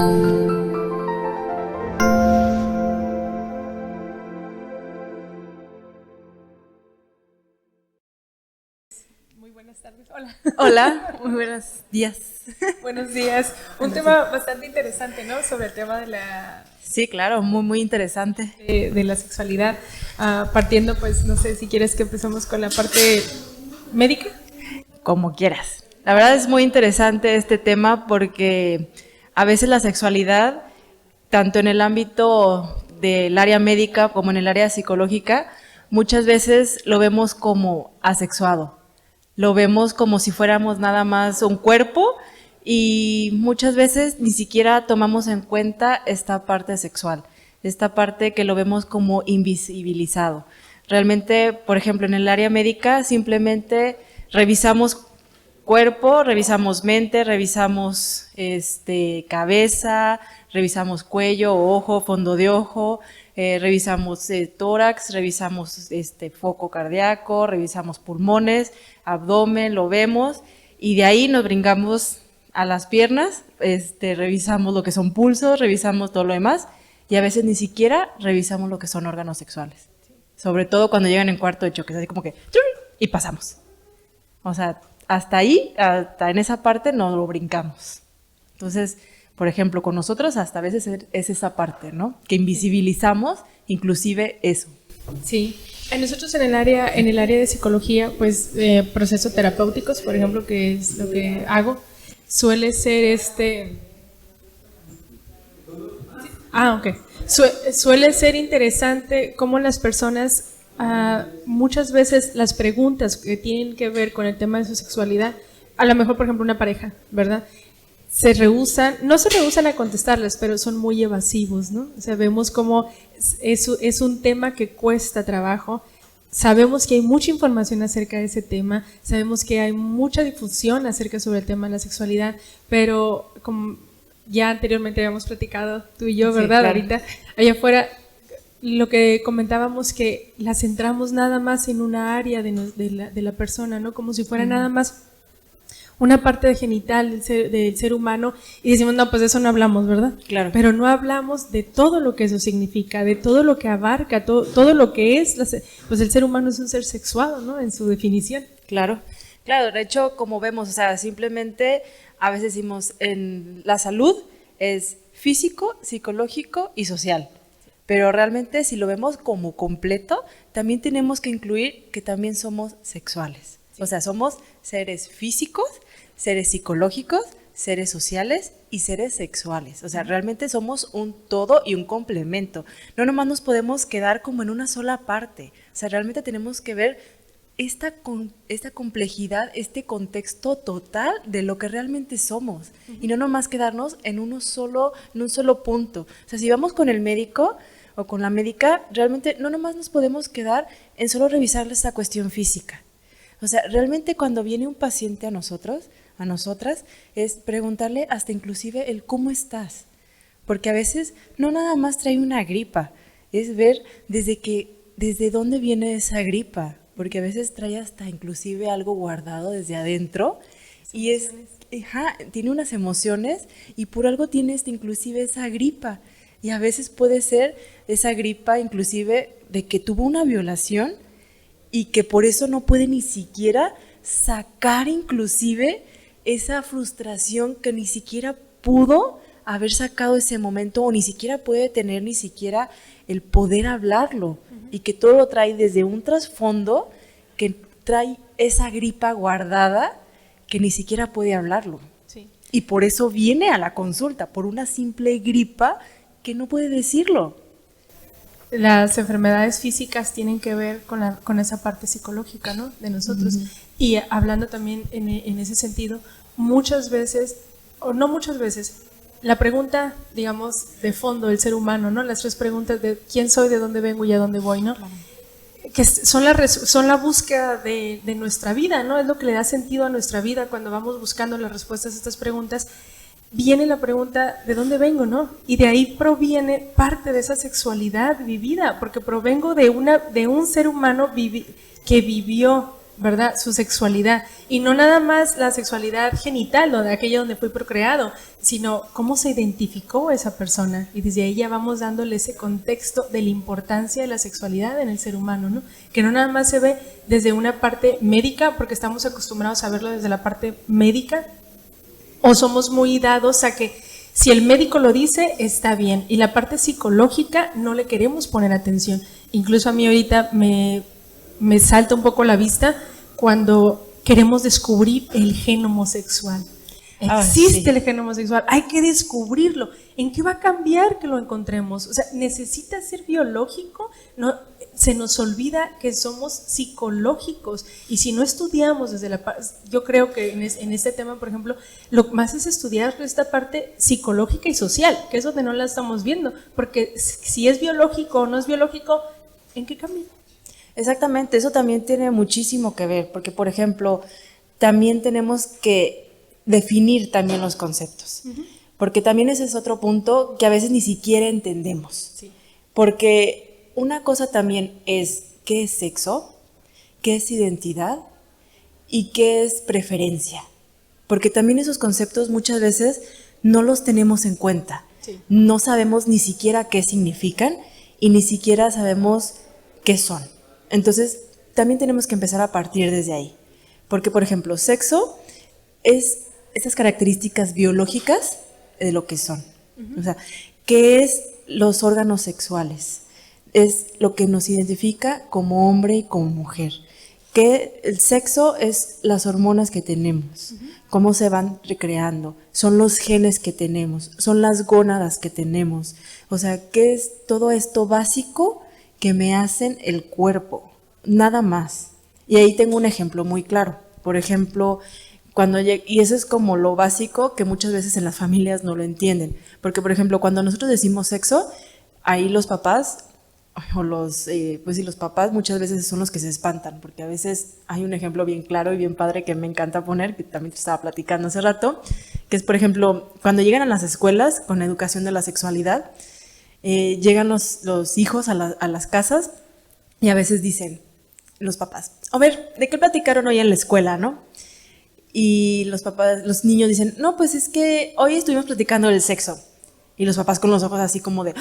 Muy buenas tardes. Hola. Hola, muy buenos días. Buenos días. Un tema bastante interesante, ¿no? Sobre el tema de la... Sí, claro, muy interesante. De la sexualidad. Partiendo, pues, no sé si quieres que empecemos con la parte médica. Como quieras. La verdad es muy interesante este tema porque a veces la sexualidad, tanto en el ámbito del área médica como en el área psicológica, muchas veces lo vemos como asexuado. Lo vemos como si fuéramos nada más un cuerpo y muchas veces ni siquiera tomamos en cuenta esta parte sexual, esta parte que lo vemos como invisibilizado. Realmente, por ejemplo, en el área médica simplemente revisamos cuerpo, revisamos mente, revisamos cabeza, revisamos cuello, ojo, fondo de ojo, revisamos tórax, revisamos foco cardíaco, revisamos pulmones, abdomen, lo vemos y de ahí nos brincamos a las piernas, revisamos lo que son pulsos, revisamos todo lo demás y a veces ni siquiera revisamos lo que son órganos sexuales. Sobre todo cuando llegan en cuarto de choque, así como que y pasamos. O sea, hasta ahí, hasta en esa parte no lo brincamos. Entonces, por ejemplo, con nosotros hasta a veces es esa parte, ¿no? Que invisibilizamos inclusive eso. Sí. Nosotros en el área de psicología, pues procesos terapéuticos, por ejemplo, que es lo que hago, suele ser suele ser interesante cómo las personas muchas veces las preguntas que tienen que ver con el tema de su sexualidad, a lo mejor por ejemplo una pareja, ¿verdad? No se rehusan a contestarles, pero son muy evasivos, ¿no? O sea, vemos como es un tema que cuesta trabajo. Sabemos que hay mucha información acerca de ese tema, sabemos que hay mucha difusión acerca sobre el tema de la sexualidad, pero como ya anteriormente habíamos platicado tú y yo, ¿verdad? Sí, claro. Ahorita, allá afuera, lo que comentábamos que la centramos nada más en una área de la persona, ¿no? Como si fuera nada más una parte genital del ser humano y decimos, no, pues de eso no hablamos, ¿verdad? Claro. Pero no hablamos de todo lo que eso significa, de todo lo que abarca, todo lo que es, pues el ser humano es un ser sexuado, ¿no? En su definición. Claro, de hecho, como vemos, o sea, simplemente a veces decimos en la salud es físico, psicológico y social. Pero realmente si lo vemos como completo, también tenemos que incluir que también somos sexuales. Sí. O sea, somos seres físicos, seres psicológicos, seres sociales y seres sexuales. O sea, realmente somos un todo y un complemento. No nomás nos podemos quedar como en una sola parte. O sea, realmente tenemos que ver esta complejidad, este contexto total de lo que realmente somos. Y no nomás quedarnos en un solo punto. O sea, si vamos con el médico o con la médica, realmente no nomás nos podemos quedar en solo revisarle esta cuestión física. O sea, realmente cuando viene un paciente a nosotros, a nosotras, es preguntarle hasta inclusive el cómo estás. Porque a veces no nada más trae una gripa, es ver desde dónde viene esa gripa. Porque a veces trae hasta inclusive algo guardado desde adentro y tiene unas emociones y por algo tiene inclusive esa gripa. Y a veces puede ser esa gripa inclusive de que tuvo una violación y que por eso no puede ni siquiera sacar inclusive esa frustración que ni siquiera pudo haber sacado ese momento o ni siquiera puede tener ni siquiera el poder hablarlo. Y que todo lo trae desde un trasfondo que trae esa gripa guardada que ni siquiera puede hablarlo. Sí. Y por eso viene a la consulta, por una simple gripa que no puede decirlo. Las enfermedades físicas tienen que ver con esa parte psicológica, ¿no? De nosotros. Y hablando también en ese sentido, muchas veces, o no muchas veces, la pregunta, digamos, de fondo del ser humano, ¿no? Las tres preguntas de quién soy, de dónde vengo y a dónde voy, ¿no? Claro. Que son la búsqueda de nuestra vida, ¿no? Es lo que le da sentido a nuestra vida cuando vamos buscando las respuestas a estas preguntas. Viene la pregunta, ¿de dónde vengo, no? Y de ahí proviene parte de esa sexualidad vivida, porque provengo de un ser humano que vivió ¿verdad? Su sexualidad. Y no nada más la sexualidad genital, ¿no? De aquella donde fue procreado, sino cómo se identificó esa persona. Y desde ahí ya vamos dándole ese contexto de la importancia de la sexualidad en el ser humano, ¿no? Que no nada más se ve desde una parte médica, porque estamos acostumbrados a verlo desde la parte médica, o somos muy dados a que si el médico lo dice, está bien. Y la parte psicológica no le queremos poner atención. Incluso a mí ahorita me salta un poco la vista cuando queremos descubrir el gen homosexual. Existe el gen homosexual, hay que descubrirlo. ¿En qué va a cambiar que lo encontremos? O sea, necesita ser biológico, no, se nos olvida que somos psicológicos, y si no estudiamos desde yo creo que en este tema, por ejemplo, lo más es estudiar esta parte psicológica y social, que es donde no la estamos viendo, porque si es biológico o no es biológico, ¿en qué cambia? Exactamente, eso también tiene muchísimo que ver, porque por ejemplo, también tenemos que definir también los conceptos, porque también ese es otro punto que a veces ni siquiera entendemos, porque una cosa también es qué es sexo, qué es identidad y qué es preferencia, porque también esos conceptos muchas veces no los tenemos en cuenta, no sabemos ni siquiera qué significan y ni siquiera sabemos qué son. Entonces, también tenemos que empezar a partir desde ahí. Porque, por ejemplo, sexo es esas características biológicas de lo que son. O sea, ¿qué es los órganos sexuales? Es lo que nos identifica como hombre y como mujer. Que el sexo es las hormonas que tenemos, cómo se van recreando, son los genes que tenemos, son las gónadas que tenemos. O sea, ¿qué es todo esto básico que me hacen el cuerpo? Nada más. Y ahí tengo un ejemplo muy claro. Por ejemplo, y eso es como lo básico que muchas veces en las familias no lo entienden. Porque, por ejemplo, cuando nosotros decimos sexo, ahí los papás, pues sí, los papás muchas veces son los que se espantan, porque a veces hay un ejemplo bien claro y bien padre que me encanta poner, que también te estaba platicando hace rato, que es, por ejemplo, cuando llegan a las escuelas con educación de la sexualidad, llegan los hijos a las casas y a veces dicen los papás, a ver, ¿de qué platicaron hoy en la escuela, no? Y los niños dicen, no, pues es que hoy estuvimos platicando del sexo. Y los papás con los ojos así como de,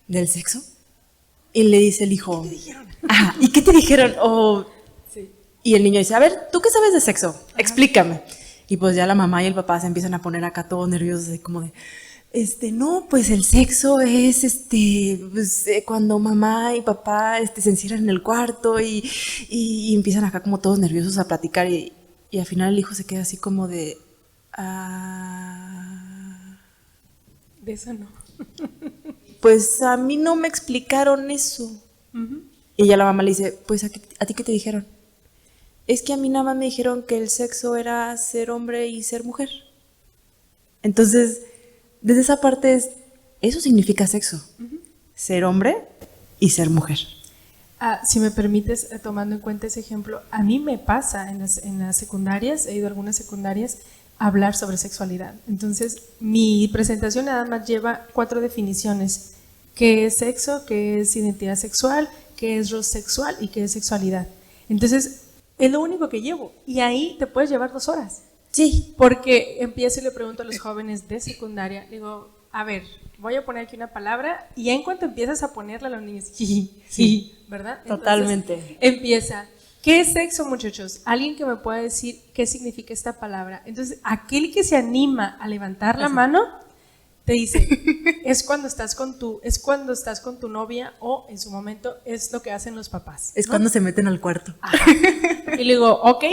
¿del sexo? Y le dice el hijo, ¿qué te dijeron? Ajá, ¿y qué te dijeron? Y el niño dice, a ver, ¿tú qué sabes de sexo? Explícame. Y pues ya la mamá y el papá se empiezan a poner acá todos nerviosos, así como de, no, pues el sexo es pues, cuando mamá y papá se encierran en el cuarto y empiezan acá como todos nerviosos a platicar y al final el hijo se queda así como de de eso no. Pues a mí no me explicaron eso. Y ya la mamá le dice, pues ¿a ti qué te dijeron? Es que a mí nada más me dijeron que el sexo era ser hombre y ser mujer. Entonces, desde esa parte eso significa sexo, ser hombre y ser mujer. Si me permites, tomando en cuenta ese ejemplo, a mí me pasa en las secundarias, he ido a algunas secundarias, a hablar sobre sexualidad. Entonces, mi presentación nada más lleva 4 definiciones: qué es sexo, qué es identidad sexual, qué es rol sexual y qué es sexualidad. Entonces, es lo único que llevo, y ahí te puedes llevar 2 horas. Sí. Porque empiezo y le pregunto a los jóvenes de secundaria, digo, a ver, voy a poner aquí una palabra, y en cuanto empiezas a ponerla, los niños, sí, ¿verdad? Totalmente. Entonces, empieza, ¿qué es sexo, muchachos? Alguien que me pueda decir qué significa esta palabra. Entonces, aquel que se anima a levantar la mano, te dice, es cuando estás con tu novia, o en su momento es lo que hacen los papás, es ¿no? Cuando se meten al cuarto. Ajá. Y le digo, ok,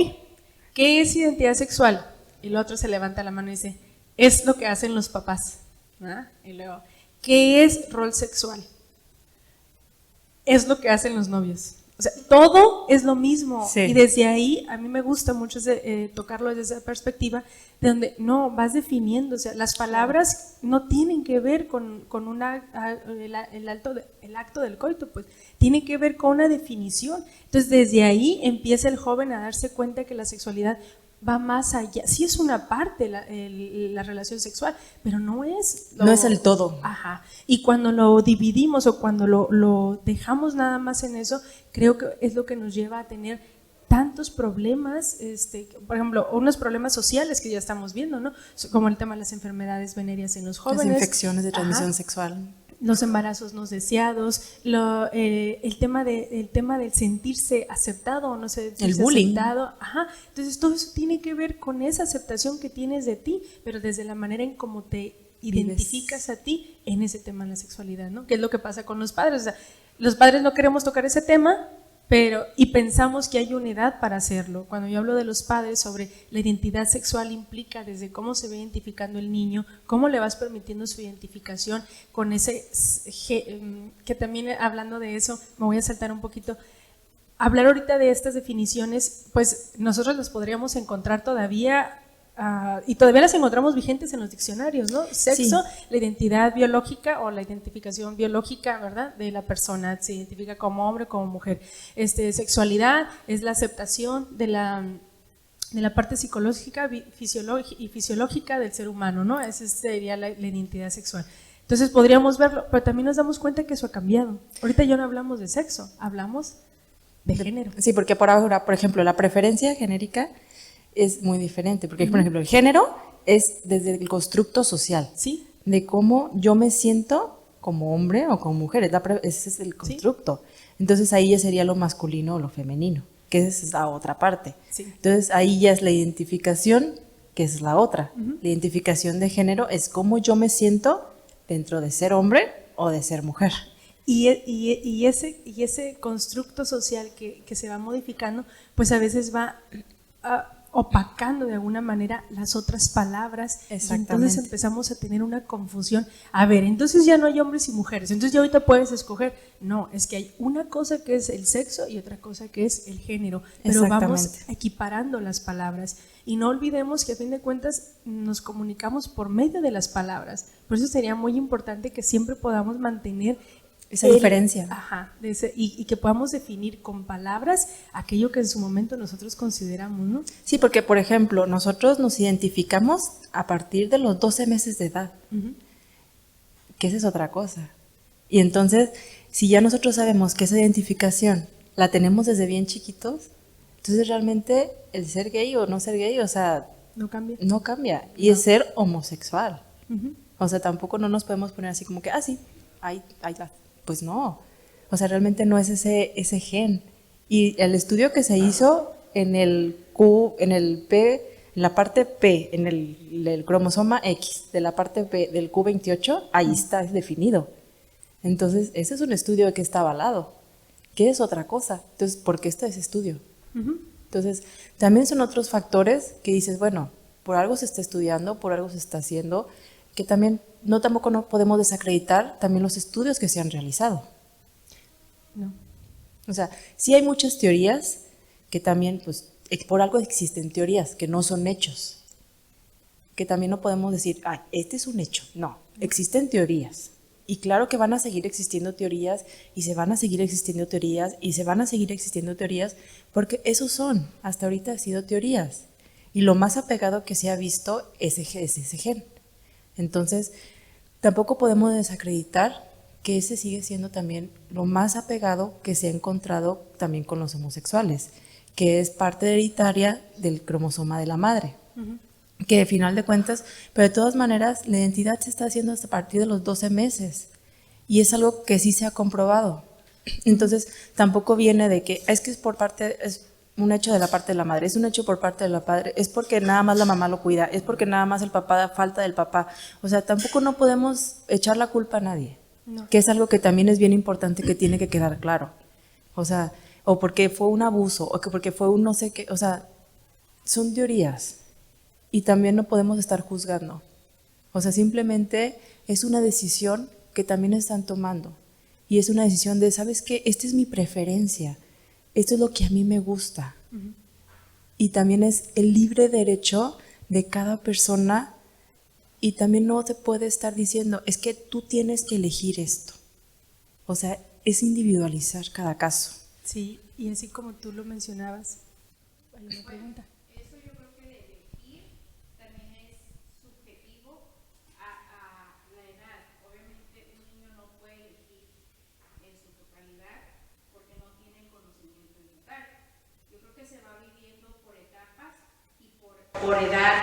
¿qué es identidad sexual? Y el otro se levanta la mano y dice, es lo que hacen los papás. ¿Ah? Y luego, ¿qué es rol sexual? Es lo que hacen los novios. O sea, todo es lo mismo. Sí. Y desde ahí, a mí me gusta mucho tocarlo desde esa perspectiva, de donde no, vas definiendo. O sea, las palabras no tienen que ver con el acto del coito, pues tiene que ver con una definición. Entonces, desde ahí empieza el joven a darse cuenta que la sexualidad va más allá. Sí es una parte la relación sexual, pero no es el todo. Ajá. Y cuando lo dividimos o cuando lo dejamos nada más en eso, creo que es lo que nos lleva a tener tantos problemas, por ejemplo, unos problemas sociales que ya estamos viendo, ¿no? Como el tema de las enfermedades venéreas en los jóvenes. Las infecciones de transmisión sexual. Los embarazos no deseados, el tema del sentirse aceptado o no sentirse el bullying. aceptado. Entonces todo eso tiene que ver con esa aceptación que tienes de ti, pero desde la manera en cómo te identificas a ti en ese tema de la sexualidad, ¿no? Que es lo que pasa con los padres. O sea, los padres no queremos tocar ese tema, y pensamos que hay una edad para hacerlo. Cuando yo hablo de los padres sobre la identidad sexual, implica desde cómo se va identificando el niño, cómo le vas permitiendo su identificación con ese, que también hablando de eso, me voy a saltar un poquito. Hablar ahorita de estas definiciones, pues nosotros las podríamos encontrar todavía, y todavía las encontramos vigentes en los diccionarios, ¿no? Sexo, sí. La identidad biológica o la identificación biológica, ¿verdad? De la persona, se identifica como hombre o como mujer. Sexualidad es la aceptación de la parte psicológica y fisiológica del ser humano, ¿no? Esa sería la identidad sexual. Entonces podríamos verlo, pero también nos damos cuenta que eso ha cambiado. Ahorita ya no hablamos de sexo, hablamos de género. Sí, porque por ahora, por ejemplo, la preferencia genérica es muy diferente, porque por ejemplo el género es desde el constructo social, ¿sí? De cómo yo me siento como hombre o como mujer, ese es el constructo. ¿Sí? Entonces ahí ya sería lo masculino o lo femenino, que esa es la otra parte. Sí. Entonces ahí ya es la identificación, que es la otra. La identificación de género es cómo yo me siento dentro de ser hombre o de ser mujer. Y ese constructo social que se va modificando, pues a veces va opacando de alguna manera las otras palabras. Entonces empezamos a tener una confusión. A ver, entonces ya no hay hombres y mujeres, entonces ya ahorita puedes escoger. No, es que hay una cosa que es el sexo y otra cosa que es el género, pero vamos equiparando las palabras. Y no olvidemos que a fin de cuentas nos comunicamos por medio de las palabras. Por eso sería muy importante que siempre podamos mantener esa diferencia. Y que podamos definir con palabras aquello que en su momento nosotros consideramos, ¿no? Sí, porque por ejemplo, nosotros nos identificamos a partir de los 12 meses de edad, que esa es otra cosa. Y entonces, si ya nosotros sabemos que esa identificación la tenemos desde bien chiquitos, entonces realmente el ser gay o no ser gay, o sea, no cambia. No cambia. Y es ser homosexual. O sea, tampoco no nos podemos poner así como que, sí, ahí la... Pues no, o sea, realmente no es ese gen. Y el estudio que se hizo en el la parte P, en el cromosoma X, de la parte P del Q28, ahí está definido. Entonces, ese es un estudio que está avalado, que es otra cosa. Entonces, ¿por qué está ese estudio? Entonces, también son otros factores que dices, bueno, por algo se está estudiando, por algo se está haciendo, que también tampoco no podemos desacreditar también los estudios que se han realizado. No. O sea, sí hay muchas teorías que también, pues, por algo existen teorías que no son hechos. Que también no podemos decir, este es un hecho. No, existen teorías. Y claro que van a seguir existiendo teorías, y se van a seguir existiendo teorías, y se van a seguir existiendo teorías, porque esos son, hasta ahorita han sido teorías. Y lo más apegado que se ha visto es ese gen. Entonces, tampoco podemos desacreditar que ese sigue siendo también lo más apegado que se ha encontrado también con los homosexuales, que es parte hereditaria del cromosoma de la madre, que al final de cuentas, pero de todas maneras, la identidad se está haciendo hasta a partir de los 12 meses, y es algo que sí se ha comprobado. Entonces, tampoco viene de que es por parte... es un hecho de la parte de la madre, es un hecho por parte de la padre, es porque nada más la mamá lo cuida, es porque nada más el papá falta del papá. O sea, tampoco no podemos echar la culpa a nadie, que es algo que también es bien importante que tiene que quedar claro. O sea, o porque fue un abuso, o que porque fue un no sé qué, o sea, son teorías y también no podemos estar juzgando. O sea, simplemente es una decisión que también están tomando y es una decisión de, ¿sabes qué? Esta es mi preferencia. Esto es lo que a mí me gusta. Y también es el libre derecho de cada persona, y también no te puede estar diciendo, es que tú tienes que elegir esto. O sea, es individualizar cada caso. Sí, y así como tú lo mencionabas, hay una pregunta. Eso yo creo que de elegir también es subjetivo a la edad. Obviamente un niño no puede elegir en su totalidad porque no tiene el conocimiento vital. Yo creo que se va a vivir por edad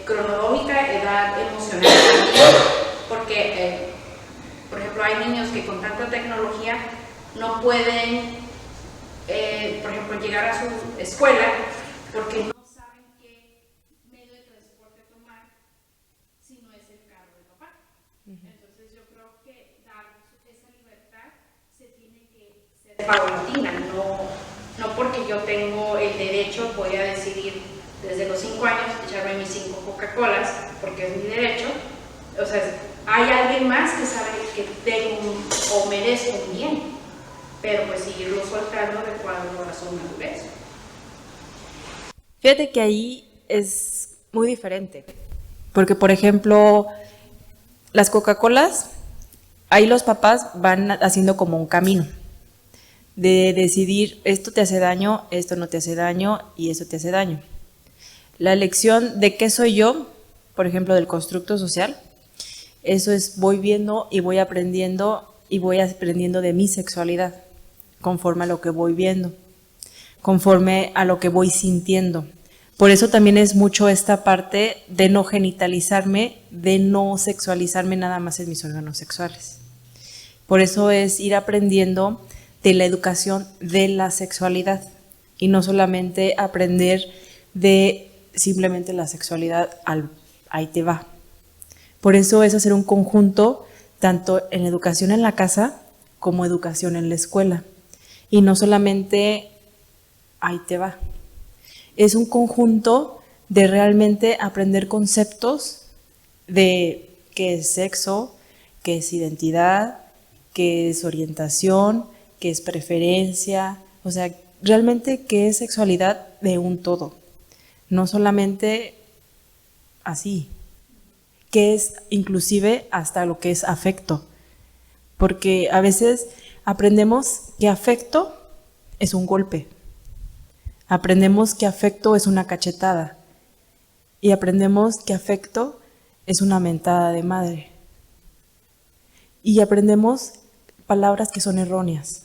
cronológica, edad emocional, porque, por ejemplo, hay niños que con tanta tecnología no pueden, por ejemplo, llegar a su escuela porque no saben qué medio de transporte tomar si no es el carro de papá. Entonces yo creo que dar esa libertad se tiene que ser paulatina, no porque yo tengo el derecho, voy a decidir desde los 5 años echarme mis 5 Coca-Colas porque es mi derecho. O sea, hay alguien más que sabe que tengo o merezco un bien, pero pues seguirlo soltando de acuerdo a su madurez. Fíjate que ahí es muy diferente, porque por ejemplo, las Coca-Colas, ahí los papás van haciendo como un camino de decidir esto te hace daño, esto no te hace daño y esto te hace daño. La elección de qué soy yo, por ejemplo, del constructo social, eso es voy viendo y voy aprendiendo de mi sexualidad, conforme a lo que voy viendo, conforme a lo que voy sintiendo. Por eso también es mucho esta parte de no genitalizarme, de no sexualizarme nada más en mis órganos sexuales. Por eso es ir aprendiendo de la educación de la sexualidad y no solamente aprender de simplemente la sexualidad ahí te va. Por eso es hacer un conjunto tanto en educación en la casa como educación en la escuela. Y no solamente ahí te va. Es un conjunto de realmente aprender conceptos de qué es sexo, qué es identidad, qué es orientación, qué es preferencia, o sea, realmente qué es sexualidad de un todo. No solamente así, que es inclusive hasta lo que es afecto, porque a veces aprendemos que afecto es un golpe, aprendemos que afecto es una cachetada y aprendemos que afecto es una mentada de madre y aprendemos palabras que son erróneas.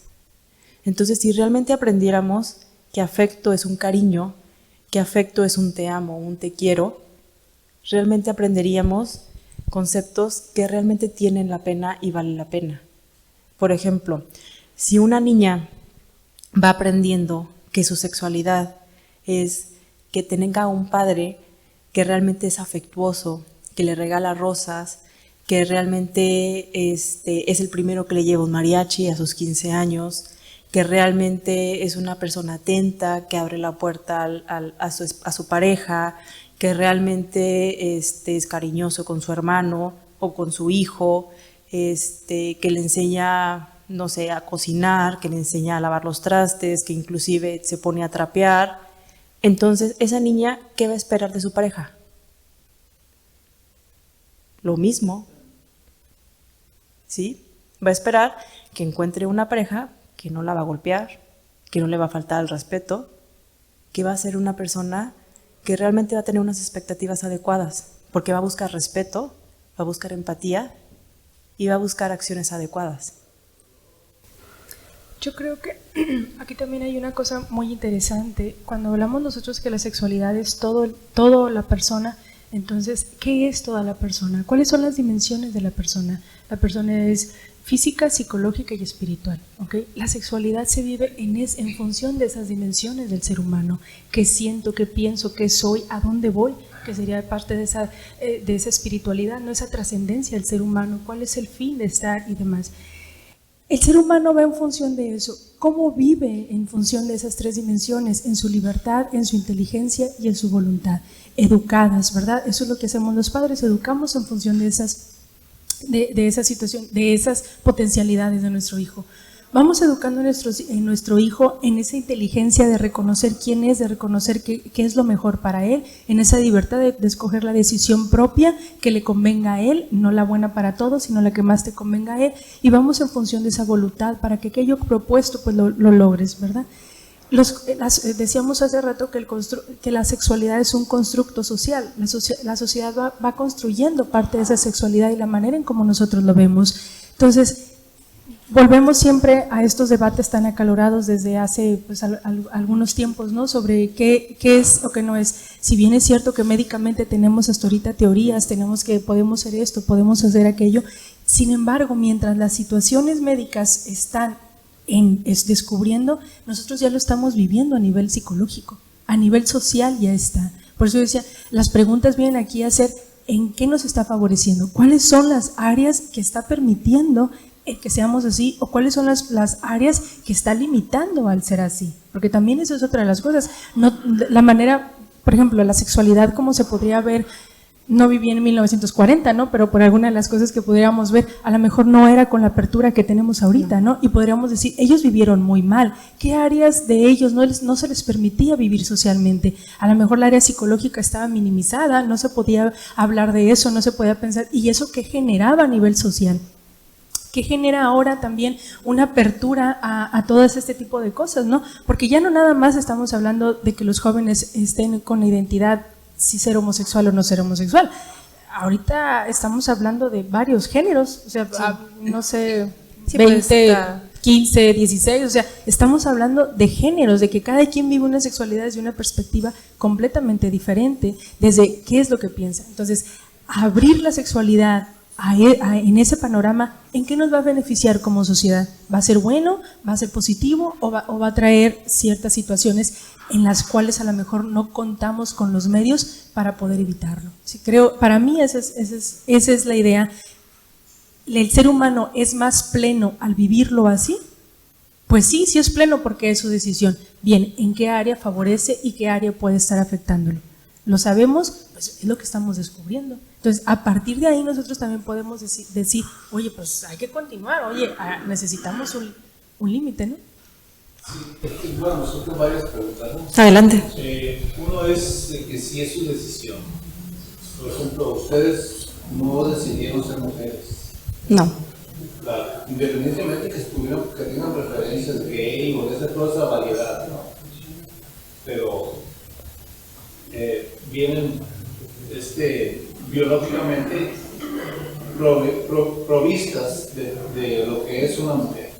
Entonces, si realmente aprendiéramos que afecto es un cariño, que afecto es un te amo, un te quiero, realmente aprenderíamos conceptos que realmente tienen la pena y valen la pena. Por ejemplo, si una niña va aprendiendo que su sexualidad es que tenga un padre que realmente es afectuoso, que le regala rosas, que realmente es el primero que le lleva un mariachi a sus 15 años, que realmente es una persona atenta, que abre la puerta a su pareja, que realmente es cariñoso con su hermano o con su hijo, que le enseña, no sé, a cocinar, que le enseña a lavar los trastes, que inclusive se pone a trapear. Entonces, esa niña, ¿qué va a esperar de su pareja? Lo mismo, ¿sí? Va a esperar que encuentre una pareja que no la va a golpear, que no le va a faltar el respeto, que va a ser una persona que realmente va a tener unas expectativas adecuadas, porque va a buscar respeto, va a buscar empatía y va a buscar acciones adecuadas. Yo creo que aquí también hay una cosa muy interesante. Cuando hablamos nosotros que la sexualidad es todo la persona, entonces, ¿qué es toda la persona? ¿Cuáles son las dimensiones de la persona? La persona es física, psicológica y espiritual, ¿ok? La sexualidad se vive en función de esas dimensiones del ser humano. ¿Qué siento, qué pienso, qué soy, a dónde voy? Que sería parte de esa espiritualidad, no esa trascendencia del ser humano. ¿Cuál es el fin de estar y demás? El ser humano va en función de eso. ¿Cómo vive en función de esas 3 dimensiones? En su libertad, en su inteligencia y en su voluntad. Educadas, ¿verdad? Eso es lo que hacemos los padres, educamos en función de esa situación, de esas potencialidades de nuestro hijo. Vamos educando en nuestro hijo en esa inteligencia de reconocer quién es, de reconocer qué es lo mejor para él, en esa libertad de escoger la decisión propia que le convenga a él, no la buena para todos, sino la que más te convenga a él, y vamos en función de esa voluntad para que aquello propuesto pues lo logres, ¿verdad? Decíamos hace rato que la sexualidad es un constructo social. La sociedad va construyendo parte de esa sexualidad y la manera en cómo nosotros lo vemos. Entonces, volvemos siempre a estos debates tan acalorados desde hace pues, algunos tiempos, ¿no? Sobre qué es o qué no es. Si bien es cierto que médicamente tenemos hasta ahorita teorías, podemos hacer esto, podemos hacer aquello, sin embargo, mientras las situaciones médicas están descubriendo, nosotros ya lo estamos viviendo a nivel psicológico, a nivel social ya está. Por eso yo decía, las preguntas vienen aquí a ser ¿en qué nos está favoreciendo? ¿Cuáles son las áreas que está permitiendo que seamos así? ¿O cuáles son las áreas que está limitando al ser así? Porque también eso es otra de las cosas. No, la manera, por ejemplo, la sexualidad como se podría ver, no viví en 1940, ¿no? Pero por alguna de las cosas que pudiéramos ver, a lo mejor no era con la apertura que tenemos ahorita, ¿no? Y podríamos decir, ellos vivieron muy mal. ¿Qué áreas de ellos no se les permitía vivir socialmente? A lo mejor la área psicológica estaba minimizada, no se podía hablar de eso, no se podía pensar. ¿Y eso qué generaba a nivel social? ¿Qué genera ahora también una apertura a todo este tipo de cosas, ¿no? Porque ya no nada más estamos hablando de que los jóvenes estén con la identidad si ser homosexual o no ser homosexual. Ahorita estamos hablando de varios géneros, o sea, sí. No sé, sí, 20, 15, 16, o sea, estamos hablando de géneros, de que cada quien vive una sexualidad desde una perspectiva completamente diferente, desde qué es lo que piensa. Entonces, abrir la sexualidad en ese panorama, ¿en qué nos va a beneficiar como sociedad? ¿Va a ser bueno? ¿Va a ser positivo? ¿O va a traer ciertas situaciones en las cuales a lo mejor no contamos con los medios para poder evitarlo? Sí, creo, para mí esa es la idea. ¿El ser humano es más pleno al vivirlo así? Pues sí es pleno porque es su decisión. Bien, ¿en qué área favorece y qué área puede estar afectándolo? ¿Lo sabemos? Pues es lo que estamos descubriendo. Entonces, a partir de ahí nosotros también podemos decir, oye, pues hay que continuar, oye, necesitamos un límite, ¿no? Sí, bueno, nosotros varias preguntas, ¿no? Adelante. Uno es que sí es su decisión. Por ejemplo, ustedes no decidieron ser mujeres. No. Claro, independientemente que tengan preferencias gay o de toda esa variedad, ¿no? Pero vienen biológicamente provistas de lo que es una mujer,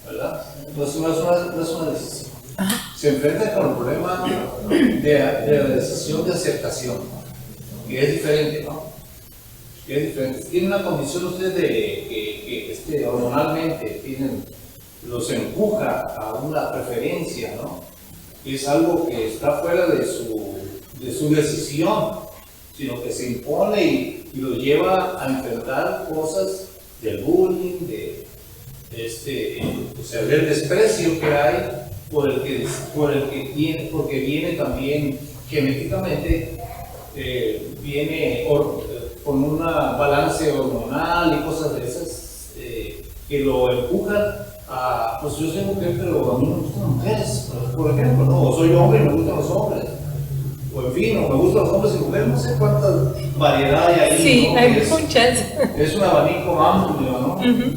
¿verdad? Entonces no es una decisión. Se enfrenta con el problema de la decisión de aceptación, que es diferente, ¿no? Que es diferente. Tiene una condición usted que hormonalmente los empuja a una preferencia, ¿no? Es algo que está fuera de su decisión, sino que se impone y lo lleva a enfrentar cosas del bullying, o sea, del desprecio que hay por el que tiene, porque viene también genéticamente, viene con un balance hormonal y cosas de esas que lo empujan a, pues yo soy mujer, pero a mí me gustan las mujeres, por ejemplo, ¿no? O soy hombre y me gustan los hombres. O en fin, o me gustan los hombres y mujeres, no sé cuánta variedad hay ahí. Sí, ¿no? hay muchas. Es un abanico amplio, ¿no? Uh-huh.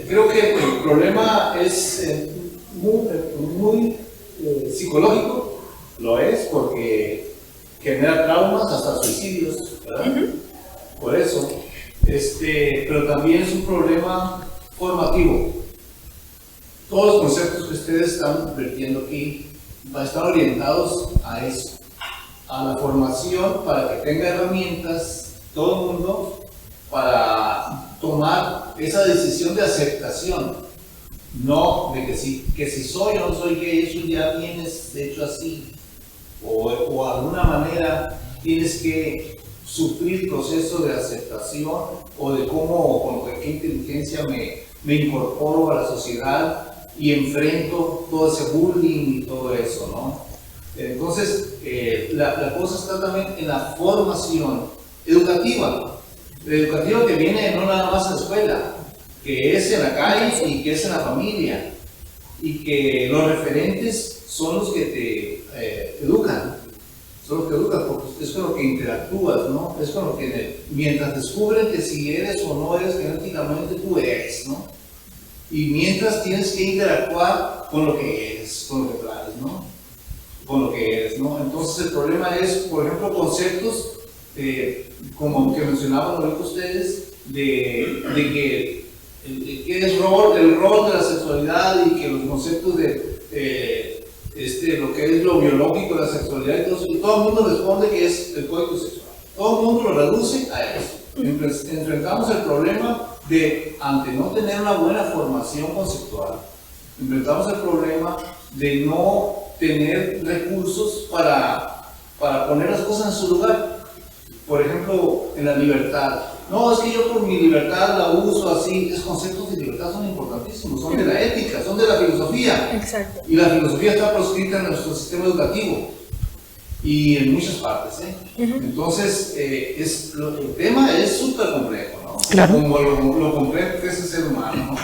Creo que el problema es muy psicológico, lo es, porque genera traumas, hasta suicidios, ¿verdad? Uh-huh. Por eso, pero también es un problema formativo. Todos los conceptos que ustedes están vertiendo aquí van a estar orientados a eso, a la formación, para que tenga herramientas todo el mundo para tomar esa decisión de aceptación, no de que si soy o no soy gay, eso ya vienes hecho así, o de alguna manera tienes que sufrir el proceso de aceptación, o de cómo, con qué inteligencia me incorporo a la sociedad y enfrento todo ese bullying y todo eso, ¿no? Entonces, la cosa está también en la formación educativa que viene no nada más en la escuela, que es en la calle y que es en la familia, y que los referentes son los que te educan, porque es con lo que interactúas, ¿no? Es con lo que, mientras descubren que si eres o no eres genéticamente, tú eres, ¿no? Y mientras tienes que interactuar con lo que eres, con lo que traes, ¿no? Con lo que eres, ¿no? Entonces el problema es, por ejemplo, conceptos como que mencionaban ahorita ustedes, de que qué es el rol de la sexualidad y que los conceptos de lo que es lo biológico de la sexualidad y todo el mundo responde que es el coito sexual. Todo el mundo lo reduce a eso. Enfrentamos el problema de, ante no tener una buena formación conceptual, enfrentamos el problema de no tener recursos para poner las cosas en su lugar. Por ejemplo, en la libertad. No, es que yo por mi libertad la uso así. Los conceptos de libertad son importantísimos, son de la ética, son de la filosofía. Exacto. Y la filosofía está proscrita en nuestro sistema educativo y en muchas partes. Entonces, el tema es súper complejo, ¿no? Claro. Como lo complejo que es el ser humano, ¿no?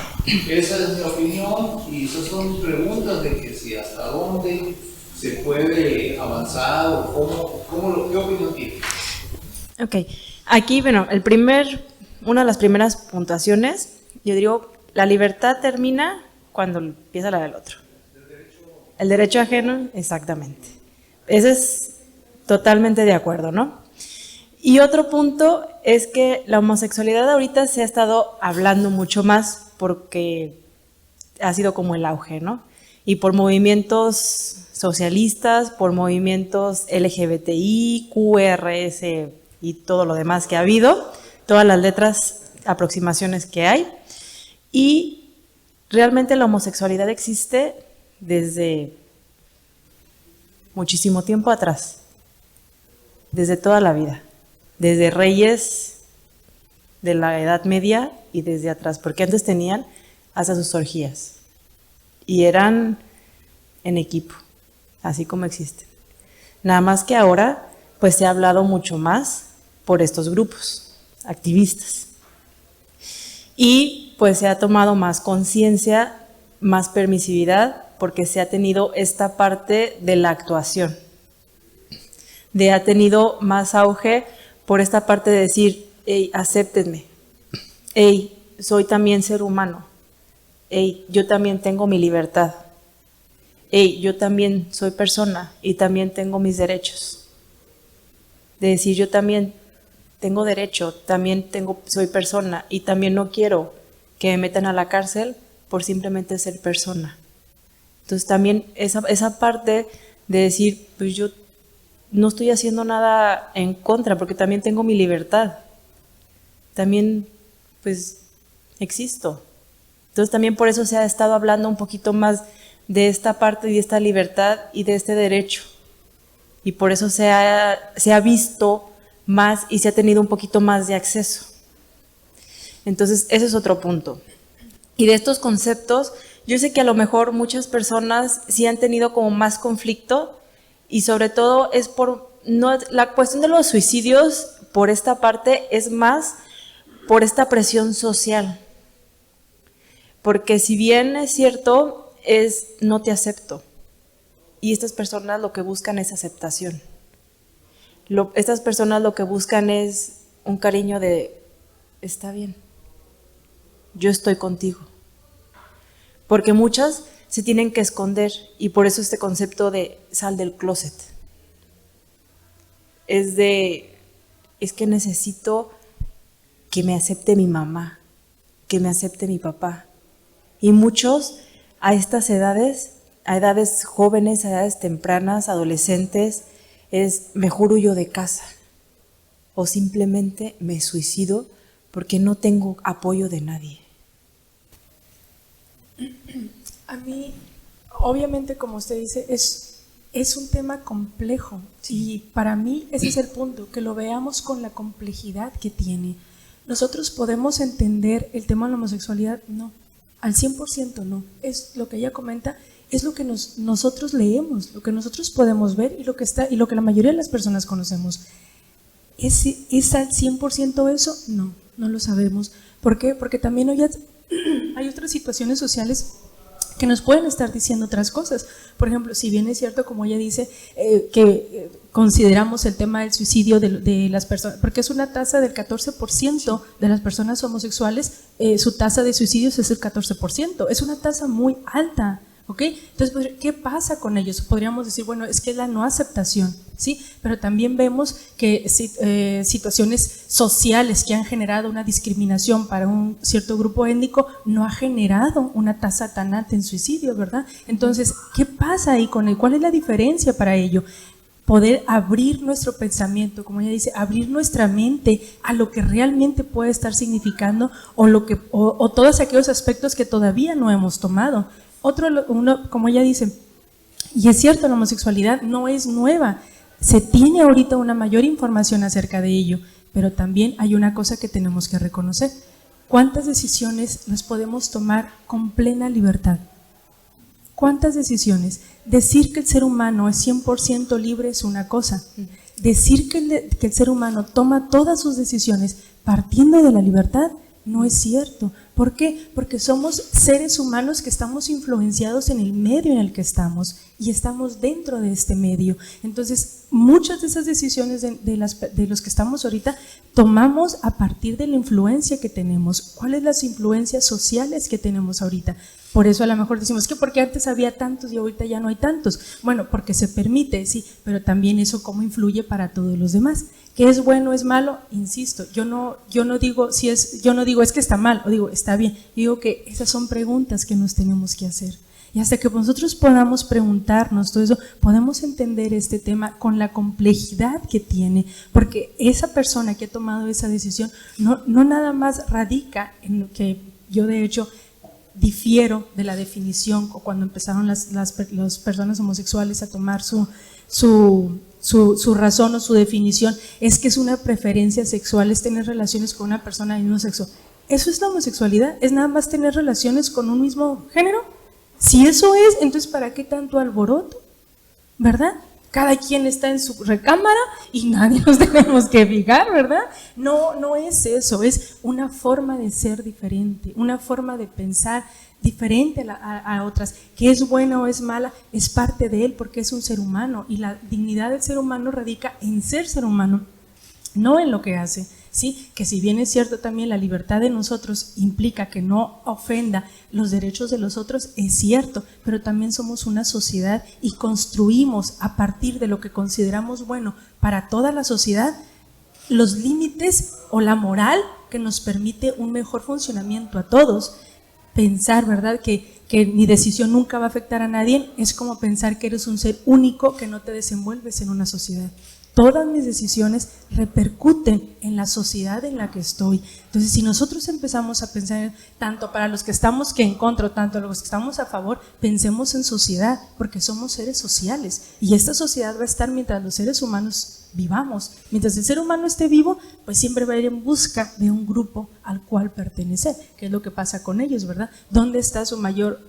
Esa es mi opinión y esas son preguntas de que si hasta dónde se puede avanzar o ¿qué opinión tiene? Ok, aquí, bueno, una de las primeras puntuaciones, yo digo, la libertad termina cuando empieza la del otro. El derecho ajeno, exactamente. Ese es totalmente de acuerdo, ¿no? Y otro punto es que la homosexualidad ahorita se ha estado hablando mucho más porque ha sido como el auge, ¿no? Y por movimientos socialistas, por movimientos LGBTI, QRS y todo lo demás que ha habido, todas las letras, aproximaciones que hay. Y realmente la homosexualidad existe desde muchísimo tiempo atrás, desde toda la vida, desde reyes de la Edad Media y desde atrás, porque antes tenían hasta sus orgías y eran en equipo, así como existen. Nada más que ahora pues se ha hablado mucho más por estos grupos activistas y pues se ha tomado más conciencia, más permisividad, porque se ha tenido esta parte de la actuación, ha tenido más auge por esta parte de decir, hey, acéptenme, hey, soy también ser humano, hey, yo también tengo mi libertad, hey, yo también soy persona y también tengo mis derechos. De decir, yo también tengo derecho, también soy persona y también no quiero que me metan a la cárcel por simplemente ser persona. Entonces también esa parte de decir, pues yo no estoy haciendo nada en contra porque también tengo mi libertad, también pues existo. Entonces también por eso se ha estado hablando un poquito más de esta parte y de esta libertad y de este derecho. Y por eso se ha visto más y se ha tenido un poquito más de acceso. Entonces ese es otro punto. Y de estos conceptos, yo sé que a lo mejor muchas personas sí han tenido como más conflicto y sobre todo es la cuestión de los suicidios por esta parte es más por esta presión social. Porque si bien es cierto, no te acepto. Y estas personas lo que buscan es aceptación. Estas personas lo que buscan es un cariño de, está bien, yo estoy contigo. Porque muchas se tienen que esconder y por eso este concepto de sal del closet. Es que necesito que me acepte mi mamá, que me acepte mi papá. Y muchos a estas edades, a edades jóvenes, a edades tempranas, adolescentes, mejor huyo de casa o simplemente me suicido porque no tengo apoyo de nadie. A mí, obviamente, como usted dice, es un tema complejo y para mí ese es el punto, que lo veamos con la complejidad que tiene. ¿Nosotros podemos entender el tema de la homosexualidad? No, al 100% no. Es lo que ella comenta, es lo que nosotros leemos, lo que nosotros podemos ver y lo que la mayoría de las personas conocemos. ¿Es al 100% eso? No, no lo sabemos. ¿Por qué? Porque también hay otras situaciones sociales que nos pueden estar diciendo otras cosas. Por ejemplo, si bien es cierto, como ella dice, que consideramos el tema del suicidio de las personas, porque es una tasa del 14% de las personas homosexuales, su tasa de suicidios es el 14%. Es una tasa muy alta, ¿ok? Entonces, pues, ¿qué pasa con ellos? Podríamos decir, bueno, es que es la no aceptación, ¿sí? Pero también vemos que situaciones sociales que han generado una discriminación para un cierto grupo étnico no ha generado una tasa tan alta en suicidio, ¿verdad? Entonces, ¿qué pasa ahí con él? ¿Cuál es la diferencia para ello? Poder abrir nuestro pensamiento, como ella dice, abrir nuestra mente a lo que realmente puede estar significando o todos aquellos aspectos que todavía no hemos tomado. Uno, como ella dice, y es cierto, la homosexualidad no es nueva, se tiene ahorita una mayor información acerca de ello, pero también hay una cosa que tenemos que reconocer. ¿Cuántas decisiones las podemos tomar con plena libertad? ¿Cuántas decisiones? Decir que el ser humano es 100% libre es una cosa. Decir que el ser humano toma todas sus decisiones partiendo de la libertad no es cierto. ¿Por qué? Porque somos seres humanos que estamos influenciados en el medio en el que estamos y estamos dentro de este medio. Entonces, muchas de esas decisiones de los que estamos ahorita tomamos a partir de la influencia que tenemos. ¿Cuáles las influencias sociales que tenemos ahorita? Por eso a lo mejor decimos que porque antes había tantos y ahorita ya no hay tantos. Bueno, porque se permite, sí, pero también eso cómo influye para todos los demás. ¿Qué es bueno, es malo? Insisto, yo no digo es que está mal, o digo está bien. Digo que esas son preguntas que nos tenemos que hacer. Y hasta que nosotros podamos preguntarnos todo eso, podemos entender este tema con la complejidad que tiene, porque esa persona que ha tomado esa decisión no nada más radica en lo que yo de hecho difiero de la definición o cuando empezaron las personas homosexuales a tomar su razón o su definición, es que es una preferencia sexual, es tener relaciones con una persona del mismo sexo. ¿Eso es la homosexualidad? ¿Es nada más tener relaciones con un mismo género? Si eso es, entonces ¿para qué tanto alboroto? ¿Verdad? Cada quien está en su recámara y nadie nos tenemos que fijar, ¿verdad? No es eso, es una forma de ser diferente, una forma de pensar diferente a otras. Que es buena o es mala, es parte de él porque es un ser humano y la dignidad del ser humano radica en ser humano, no en lo que hace. Sí, que si bien es cierto también la libertad de nosotros implica que no ofenda los derechos de los otros, es cierto, pero también somos una sociedad y construimos a partir de lo que consideramos bueno para toda la sociedad los límites o la moral que nos permite un mejor funcionamiento a todos. Pensar, ¿verdad?, que mi decisión nunca va a afectar a nadie es como pensar que eres un ser único que no te desenvuelves en una sociedad. Todas mis decisiones repercuten en la sociedad en la que estoy. Entonces, si nosotros empezamos a pensar tanto para los que estamos que en contra, tanto los que estamos a favor, pensemos en sociedad, porque somos seres sociales y esta sociedad va a estar mientras los seres humanos vivamos. Mientras el ser humano esté vivo, pues siempre va a ir en busca de un grupo al cual pertenecer, que es lo que pasa con ellos, ¿verdad? ¿Dónde está su mayor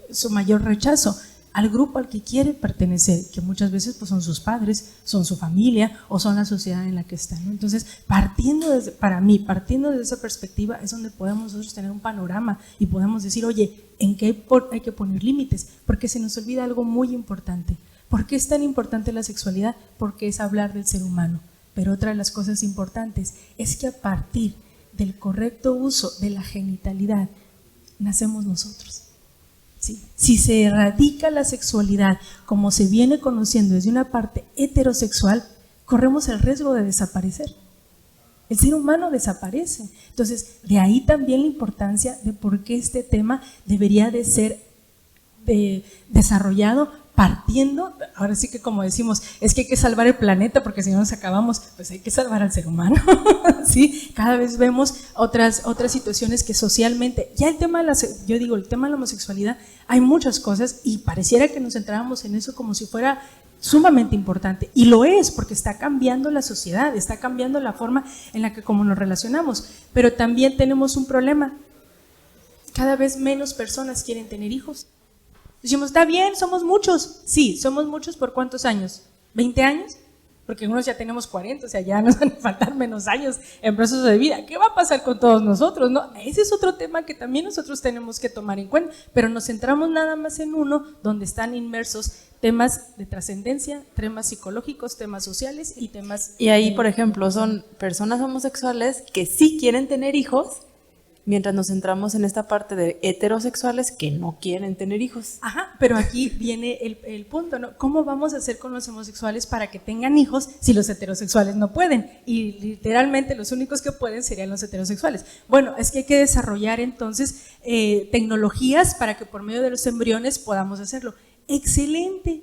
rechazo? Al grupo al que quiere pertenecer, que muchas veces pues son sus padres, son su familia o son la sociedad en la que están, ¿no? Entonces, partiendo de esa perspectiva es donde podemos nosotros tener un panorama y podemos decir, oye, ¿en qué hay que poner límites? Porque se nos olvida algo muy importante. ¿Por qué es tan importante la sexualidad? Porque es hablar del ser humano. Pero otra de las cosas importantes es que a partir del correcto uso de la genitalidad nacemos nosotros. ¿Sí? Si se erradica la sexualidad como se viene conociendo desde una parte heterosexual, corremos el riesgo de desaparecer. El ser humano desaparece. Entonces, de ahí también la importancia de por qué este tema debería de ser desarrollado partiendo, ahora sí que como decimos, es que hay que salvar el planeta porque si no nos acabamos, pues hay que salvar al ser humano. ¿Sí? Cada vez vemos otras situaciones que socialmente, ya el tema de la homosexualidad, hay muchas cosas y pareciera que nos centráramos en eso como si fuera sumamente importante, y lo es porque está cambiando la sociedad, está cambiando la forma en la que como nos relacionamos, pero también tenemos un problema, cada vez menos personas quieren tener hijos. Decimos, está bien, somos muchos. Sí, somos muchos por ¿cuántos años? ¿20 años? Porque algunos ya tenemos 40, o sea, ya nos van a faltar menos años en proceso de vida. ¿Qué va a pasar con todos nosotros? ¿No? Ese es otro tema que también nosotros tenemos que tomar en cuenta, pero nos centramos nada más en uno donde están inmersos temas de trascendencia, temas psicológicos, temas sociales y temas… Y ahí, por ejemplo, son personas homosexuales que sí quieren tener hijos, mientras nos centramos en esta parte de heterosexuales que no quieren tener hijos. Ajá, pero aquí viene el punto, ¿no? ¿Cómo vamos a hacer con los homosexuales para que tengan hijos si los heterosexuales no pueden? Y literalmente los únicos que pueden serían los heterosexuales. Bueno, es que hay que desarrollar entonces tecnologías para que por medio de los embriones podamos hacerlo. ¡Excelente!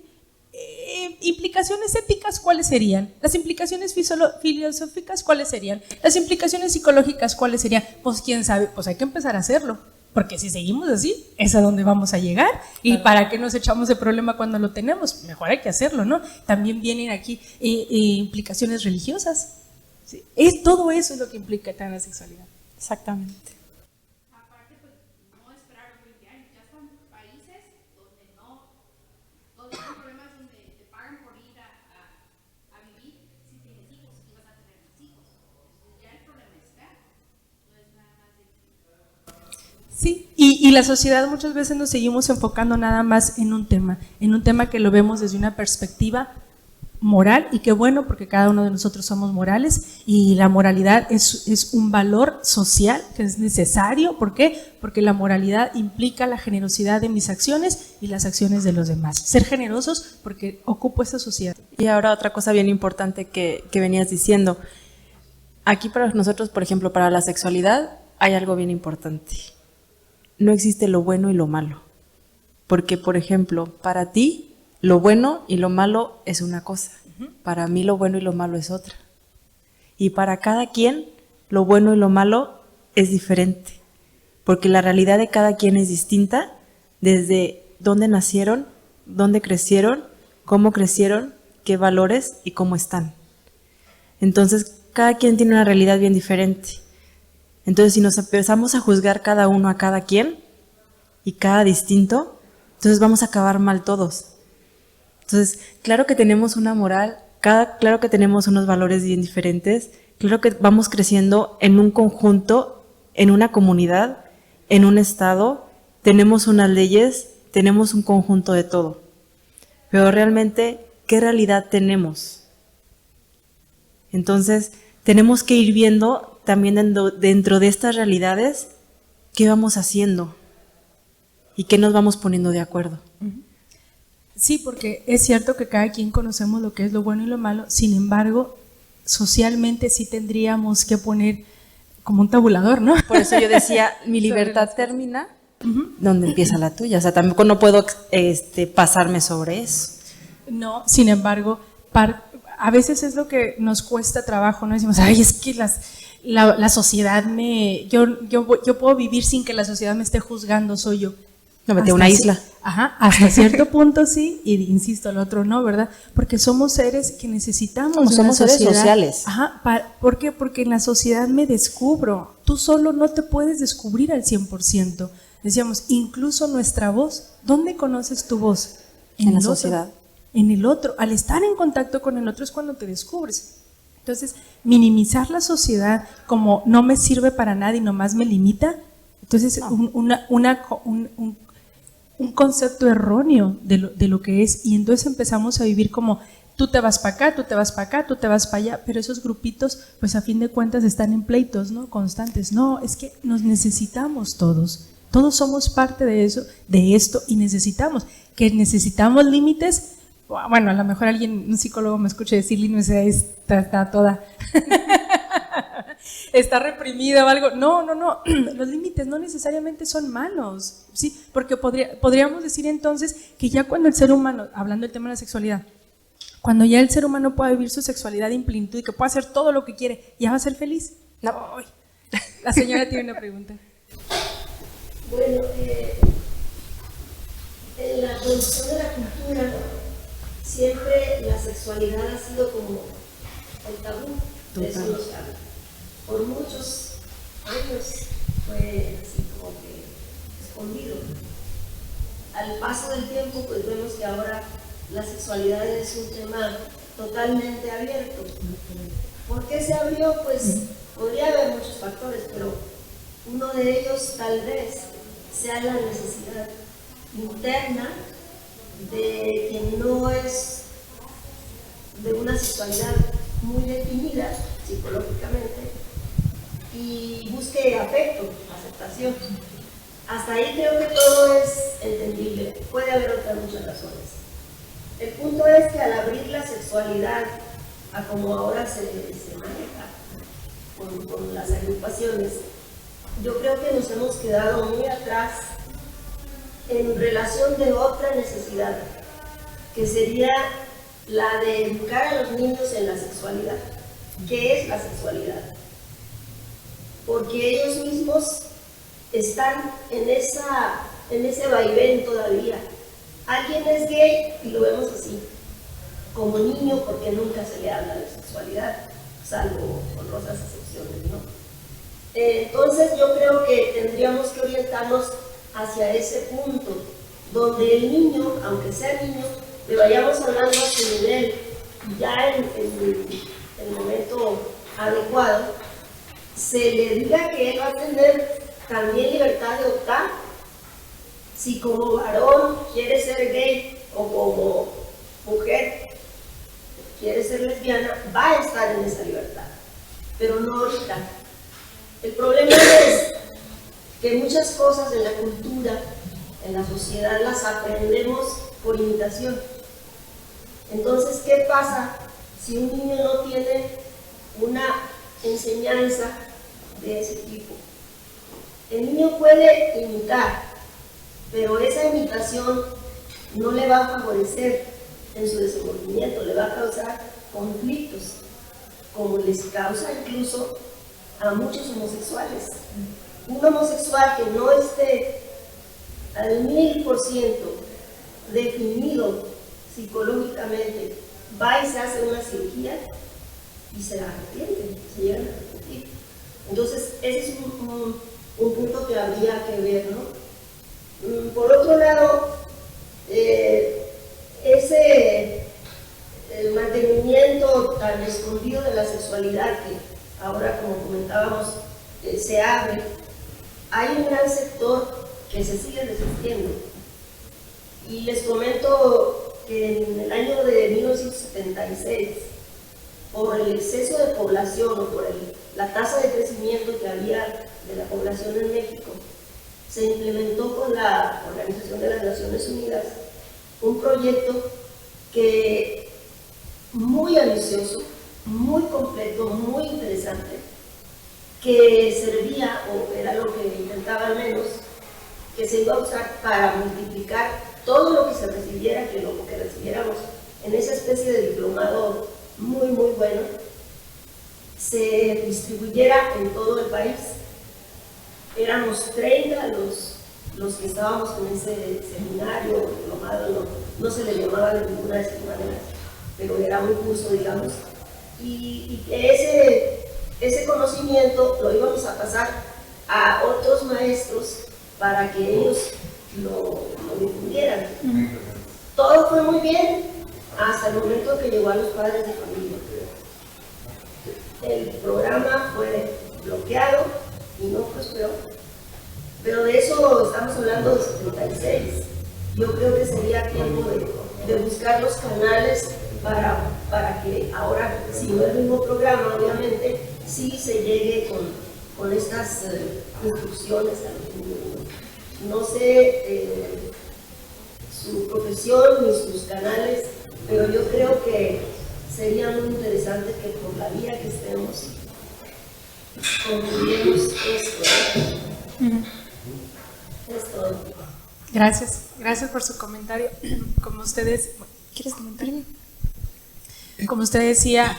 Implicaciones éticas, ¿cuáles serían? Las implicaciones filosóficas, ¿cuáles serían? Las implicaciones psicológicas, ¿cuáles serían? Pues quién sabe, pues hay que empezar a hacerlo, porque si seguimos así, es a donde vamos a llegar. ¿Y para qué nos echamos de problema cuando lo tenemos? Mejor hay que hacerlo, ¿no? También vienen aquí implicaciones religiosas. ¿Sí? Todo eso es lo que implica la sexualidad. Exactamente. Aparte, pues no esperar los 20 años, ya están países donde hay problemas donde te pagan por ir a vivir si tienes hijos y vas a tener más hijos. Ya el problema está, no es nada más de... Sí, y la sociedad muchas veces nos seguimos enfocando nada más en un tema que lo vemos desde una perspectiva moral, y qué bueno, porque cada uno de nosotros somos morales, y la moralidad es un valor social que es necesario. ¿Por qué? Porque la moralidad implica la generosidad de mis acciones y las acciones de los demás. Ser generosos porque ocupo esta sociedad. Y ahora otra cosa bien importante que venías diciendo. Aquí para nosotros, por ejemplo, para la sexualidad hay algo bien importante. No existe lo bueno y lo malo. Porque, por ejemplo, para ti lo bueno y lo malo es una cosa. Para mí lo bueno y lo malo es otra. Y para cada quien lo bueno y lo malo es diferente. Porque la realidad de cada quien es distinta desde dónde nacieron, dónde crecieron, cómo crecieron, qué valores y cómo están. Entonces, cada quien tiene una realidad bien diferente. Entonces, si nos empezamos a juzgar cada uno a cada quien y cada distinto, entonces vamos a acabar mal todos. Entonces, claro que tenemos una moral, claro que tenemos unos valores bien diferentes, claro que vamos creciendo en un conjunto, en una comunidad, en un estado, tenemos unas leyes, tenemos un conjunto de todo. Pero realmente, ¿qué realidad tenemos? Entonces, tenemos que ir viendo también dentro de estas realidades qué vamos haciendo y qué nos vamos poniendo de acuerdo. Sí, porque es cierto que cada quien conocemos lo que es lo bueno y lo malo, sin embargo, socialmente sí tendríamos que poner como un tabulador, ¿no? Por eso yo decía, mi libertad termina donde empieza la tuya, o sea, tampoco no puedo pasarme sobre eso. No, sin embargo, a veces es lo que nos cuesta trabajo, ¿no? Decimos, ay, es que la sociedad yo puedo vivir sin que la sociedad me esté juzgando, soy yo. No, vete a una isla. Ajá, hasta cierto punto sí, y insisto, al otro no, ¿verdad? Porque somos seres que necesitamos somos seres sociales. Ajá, ¿por qué? Porque en la sociedad me descubro. Tú solo no te puedes descubrir al 100%. Decíamos, incluso nuestra voz, ¿dónde conoces tu voz? En la sociedad. En el otro. Al estar en contacto con el otro es cuando te descubres. Entonces, minimizar la sociedad como no me sirve para nada y nomás me limita, entonces un concepto erróneo de lo que es, y entonces empezamos a vivir como tú te vas para acá, tú te vas para acá, tú te vas para allá, pero esos grupitos pues a fin de cuentas están en pleitos, ¿no? Constantes. No, es que nos necesitamos todos somos parte de eso, de esto, y necesitamos límites. Bueno, a lo mejor un psicólogo me escuche decir límites, está toda está reprimida o algo. No, los límites no necesariamente son malos, ¿sí? Porque podríamos decir entonces que ya cuando el ser humano, hablando del tema de la sexualidad, cuando ya el ser humano pueda vivir su sexualidad en plenitud y que pueda hacer todo lo que quiere, ¿ya va a ser feliz? No. La señora tiene una pregunta. Bueno, en la producción de la cultura siempre la sexualidad ha sido como el tabú, de eso no se habla. Por muchos años fue así como que escondido. Al paso del tiempo, pues vemos que ahora la sexualidad es un tema totalmente abierto. ¿Por qué se abrió? Pues podría haber muchos factores, pero uno de ellos tal vez sea la necesidad interna de quien no es de una sexualidad muy definida psicológicamente, y busque afecto, aceptación. Hasta ahí creo que todo es entendible. Puede haber otras muchas razones. El punto es que al abrir la sexualidad a como ahora se maneja con las agrupaciones, yo creo que nos hemos quedado muy atrás en relación de otra necesidad, que sería la de educar a los niños en la sexualidad. ¿Qué es la sexualidad? Porque ellos mismos están en ese vaivén todavía. Alguien es gay y lo vemos así, como niño, porque nunca se le habla de sexualidad, salvo honrosas excepciones, ¿no? Entonces yo creo que tendríamos que orientarnos hacia ese punto, donde el niño, aunque sea niño, le vayamos hablando a su nivel, ya en el momento adecuado, se le diga que él va a tener también libertad de optar, si como varón quiere ser gay o como mujer quiere ser lesbiana, va a estar en esa libertad, pero no ahorita. El problema es que muchas cosas en la cultura, en la sociedad, las aprendemos por imitación. Entonces, ¿qué pasa si un niño no tiene una enseñanza de ese tipo? El niño puede imitar, pero esa imitación no le va a favorecer en su desenvolvimiento, le va a causar conflictos, como les causa incluso a muchos homosexuales. Un homosexual que no esté al 1000% definido psicológicamente, va y se hace una cirugía y se arrepiente, se llegan a arrepentir. Entonces, ese es un punto que habría que ver, ¿no? Por otro lado, el mantenimiento tan escondido de la sexualidad que ahora, como comentábamos, se abre, hay un gran sector que se sigue desistiendo. Y les comento que en el año de 1976, por el exceso de población o por la tasa de crecimiento que había de la población en México, se implementó con la Organización de las Naciones Unidas un proyecto que muy ambicioso, muy completo, muy interesante, que servía, o era lo que intentaba al menos, que se iba a usar para multiplicar todo lo que se recibiera, que lo que recibiéramos en esa especie de diplomado muy, muy bueno, se distribuyera en todo el país. Éramos 30 los que estábamos con ese seminario, diplomado, no se le llamaba de ninguna de esas maneras, pero era un curso, digamos, y que ese conocimiento lo íbamos a pasar a otros maestros para que ellos lo difundieran. Todo fue muy bien hasta el momento que llegó a los padres de familia. El programa fue bloqueado y no prosperó. Pero de eso estamos hablando de 76. Yo creo que sería tiempo de buscar los canales para que ahora, si no el mismo programa, obviamente, sí se llegue con estas instrucciones a los niños. No sé su profesión ni sus canales, pero yo creo que sería muy interesante que por la vía que estemos concluyamos esto. Es todo. Gracias por su comentario. Como ustedes, ¿quieres comentar? Como usted decía,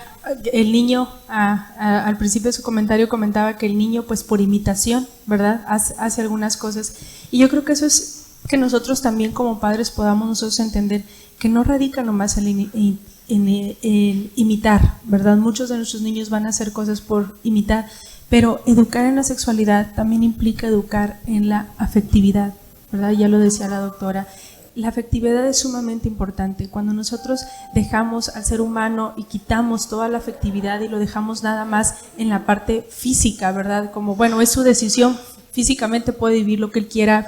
el niño, al principio de su comentario comentaba que el niño, pues por imitación, ¿verdad?, hace algunas cosas. Y yo creo que eso es que nosotros también como padres podamos nosotros entender que no radica nomás en imitar, ¿verdad? Muchos de nuestros niños van a hacer cosas por imitar, pero educar en la sexualidad también implica educar en la afectividad, ¿verdad? Ya lo decía la doctora. La afectividad es sumamente importante. Cuando nosotros dejamos al ser humano y quitamos toda la afectividad y lo dejamos nada más en la parte física, ¿verdad? Como, bueno, es su decisión, físicamente puede vivir lo que él quiera,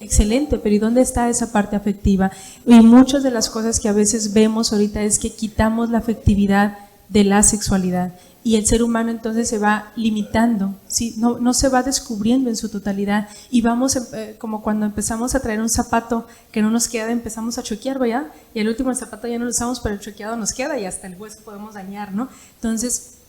excelente, pero ¿y dónde está esa parte afectiva? Y muchas de las cosas que a veces vemos ahorita es que quitamos la afectividad de la sexualidad. Y el ser humano entonces se va limitando, ¿sí? No se va descubriendo en su totalidad y vamos, como cuando empezamos a traer un zapato que no nos queda, empezamos a choquear, ¿verdad? Y el último zapato ya no lo usamos, pero el choqueado nos queda y hasta el hueso podemos dañar, ¿no? Entonces,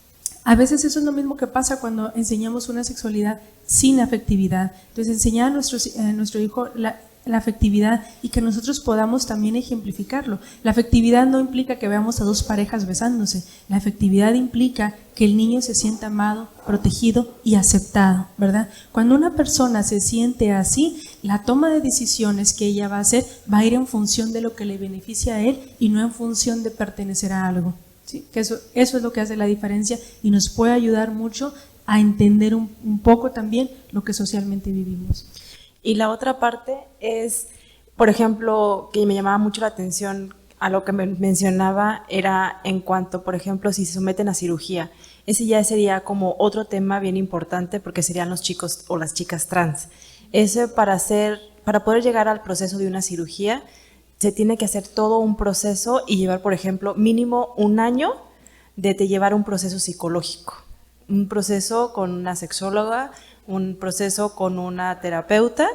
a veces eso es lo mismo que pasa cuando enseñamos una sexualidad sin afectividad. Entonces, enseñar a nuestro hijo la afectividad y que nosotros podamos también ejemplificarlo. La afectividad no implica que veamos a dos parejas besándose. La afectividad implica que el niño se sienta amado, protegido y aceptado, ¿verdad? Cuando una persona se siente así, la toma de decisiones que ella va a hacer va a ir en función de lo que le beneficia a él y no en función de pertenecer a algo. ¿Sí? Que eso es lo que hace la diferencia y nos puede ayudar mucho a entender un poco también lo que socialmente vivimos. Y la otra parte es, por ejemplo, que me llamaba mucho la atención a lo que me mencionaba, era en cuanto, por ejemplo, si se someten a cirugía. Ese ya sería como otro tema bien importante porque serían los chicos o las chicas trans. Ese para poder llegar al proceso de una cirugía, se tiene que hacer todo un proceso y llevar, por ejemplo, mínimo 1 año de llevar un proceso psicológico, un proceso con una sexóloga, un proceso con una terapeuta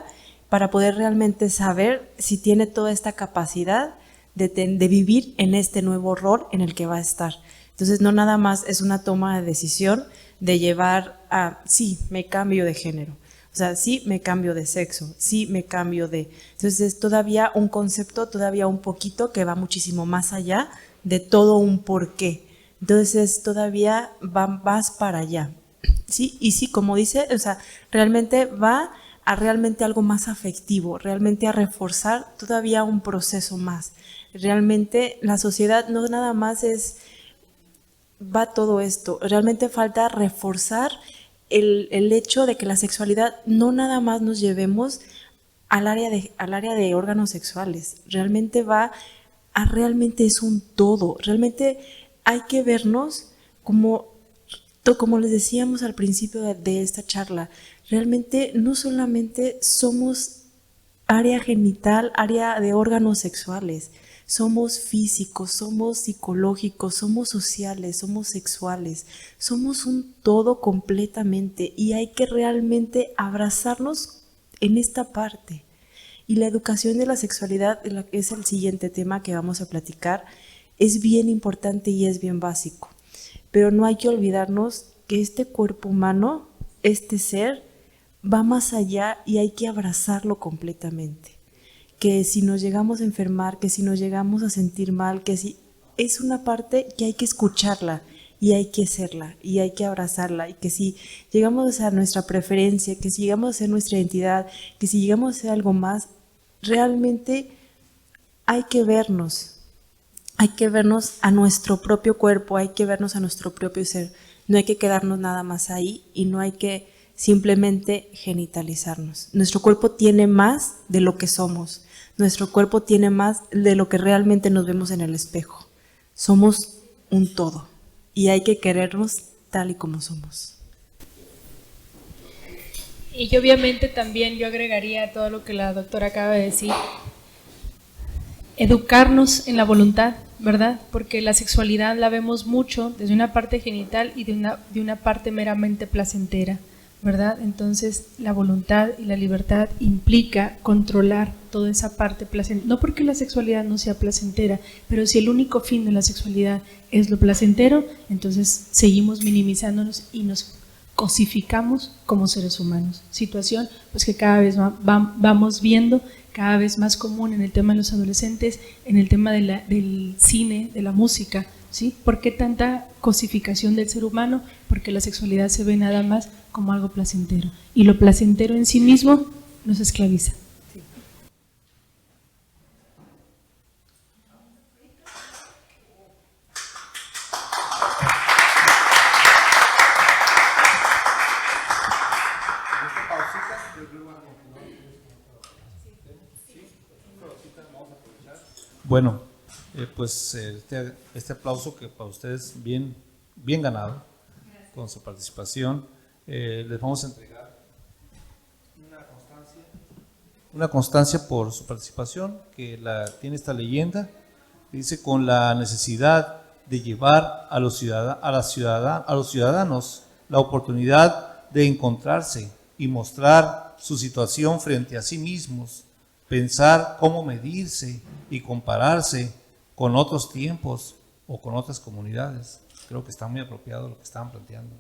para poder realmente saber si tiene toda esta capacidad de vivir en este nuevo rol en el que va a estar. Entonces no nada más es una toma de decisión de llevar a, sí, me cambio de género, o sea, sí me cambio de sexo, sí me cambio de... Entonces es todavía un concepto, todavía un poquito que va muchísimo más allá de todo un porqué. Entonces todavía vas para allá. Sí, y sí, como dice, o sea, realmente va a realmente algo más afectivo, realmente a reforzar todavía un proceso más. Realmente la sociedad no nada más va todo esto, realmente falta reforzar el hecho de que la sexualidad no nada más nos llevemos al área de órganos sexuales, realmente realmente es un todo, realmente hay que vernos como les decíamos al principio de esta charla, realmente no solamente somos área genital, área de órganos sexuales, somos físicos, somos psicológicos, somos sociales, somos sexuales, somos un todo completamente y hay que realmente abrazarnos en esta parte. Y la educación de la sexualidad, que es el siguiente tema que vamos a platicar, es bien importante y es bien básico. Pero no hay que olvidarnos que este cuerpo humano, este ser, va más allá y hay que abrazarlo completamente. Que si nos llegamos a enfermar, que si nos llegamos a sentir mal, que si es una parte que hay que escucharla y hay que serla y hay que abrazarla y que si llegamos a nuestra preferencia, que si llegamos a ser nuestra identidad, que si llegamos a ser algo más, realmente hay que vernos a nuestro propio cuerpo, hay que vernos a nuestro propio ser. No hay que quedarnos nada más ahí y no hay que simplemente genitalizarnos. Nuestro cuerpo tiene más de lo que somos. Nuestro cuerpo tiene más de lo que realmente nos vemos en el espejo. Somos un todo y hay que querernos tal y como somos. Y obviamente también yo agregaría a todo lo que la doctora acaba de decir, educarnos en la voluntad, ¿verdad? Porque la sexualidad la vemos mucho desde una parte genital y de una parte meramente placentera, ¿verdad? Entonces la voluntad y la libertad implica controlar toda esa parte placentera, no porque la sexualidad no sea placentera, pero si el único fin de la sexualidad es lo placentero, entonces seguimos minimizándonos y nos cosificamos como seres humanos. Situación pues que cada vez vamos viendo cada vez más común en el tema de los adolescentes, en el tema del cine, de la música, ¿sí? ¿Por qué tanta cosificación del ser humano? Porque la sexualidad se ve nada más como algo placentero y lo placentero en sí mismo nos esclaviza. Sí. Bueno, pues este aplauso que para ustedes bien ganado con su participación. Les vamos a entregar una constancia por su participación, que tiene esta leyenda. Dice: con la necesidad de llevar a los ciudadanos la oportunidad de encontrarse y mostrar su situación frente a sí mismos, pensar cómo medirse y compararse con otros tiempos o con otras comunidades. Creo que está muy apropiado lo que estaban planteando.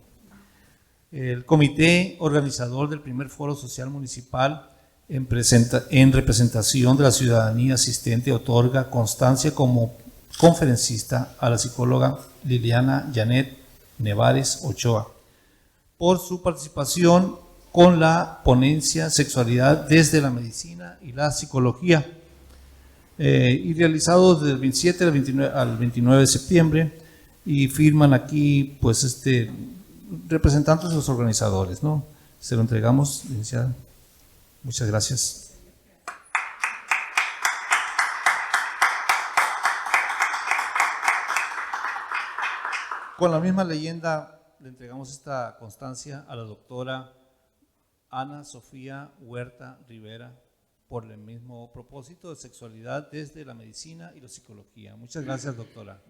El comité organizador del primer foro social municipal en representación de la ciudadanía asistente otorga constancia como conferencista a la psicóloga Liliana Janet Nevares Ochoa por su participación con la ponencia Sexualidad desde la medicina y la psicología, y realizado desde el 27 al 29 de septiembre, y firman aquí pues representantes de los organizadores, ¿no? Se lo entregamos, licenciada. Muchas gracias. Con la misma leyenda le entregamos esta constancia a la doctora Ana Sofía Huerta Rivera por el mismo propósito de sexualidad desde la medicina y la psicología. Muchas gracias, doctora.